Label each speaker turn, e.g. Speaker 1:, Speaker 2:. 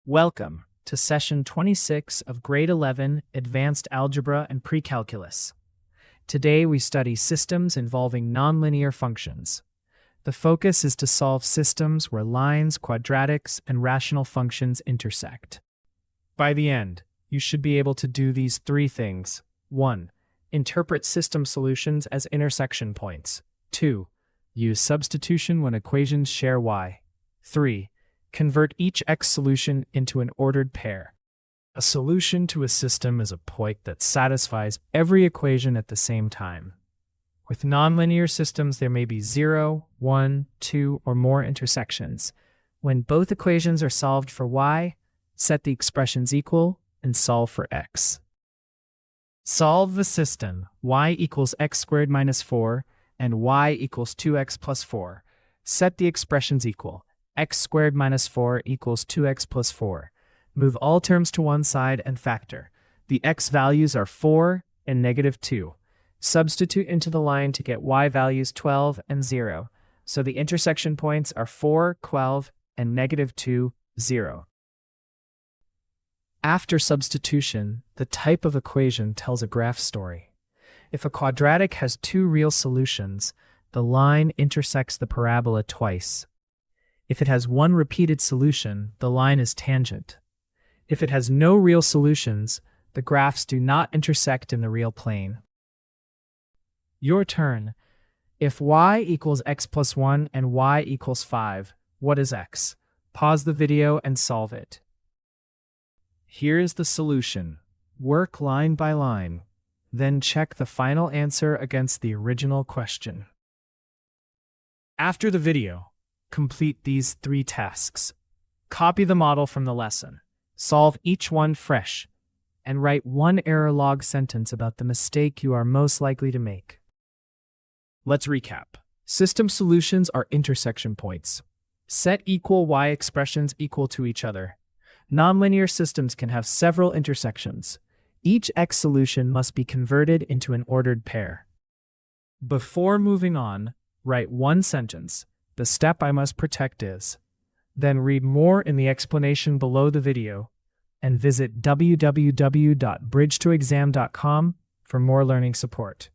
Speaker 1: Welcome to Session 26 of Grade 11 Advanced Algebra and Precalculus. Today we study systems involving nonlinear functions. The focus is to solve systems where lines, quadratics, and rational functions intersect. By the end, you should be able to do these three things. 1. Interpret system solutions as intersection points. 2. Use substitution when equations share y. 3. Convert each x solution into an ordered pair. A solution to a system is a point that satisfies every equation at the same time. With nonlinear systems, there may be 0, 1, 2, or more intersections. When both equations are solved for y, set the expressions equal and solve for x. Solve the system y equals x squared minus 4 and y equals 2x plus 4. Set the expressions equal. X squared minus 4 equals 2x plus 4. Move all terms to one side and factor. The x values are 4 and negative 2. Substitute into the line to get y values 12 and 0. So the intersection points are 4, 12, and negative 2, 0. After substitution, the type of equation tells a graph story. If a quadratic has two real solutions, the line intersects the parabola twice. If it has one repeated solution, the line is tangent. If it has no real solutions, the graphs do not intersect in the real plane. Your turn. If y equals x plus 1 and y equals 5, what is x? Pause the video and solve it. Here is the solution. Work line by line. Then check the final answer against the original question. After the video, complete these three tasks. Copy the model from the lesson. Solve each one fresh. And write one error log sentence about the mistake you are most likely to make. Let's recap. System solutions are intersection points. Set equal y expressions equal to each other. Nonlinear systems can have several intersections. Each x solution must be converted into an ordered pair. Before moving on, write one sentence. The step I must protect is. Then read more in the explanation below the video and visit www.bridgetoexam.com for more learning support.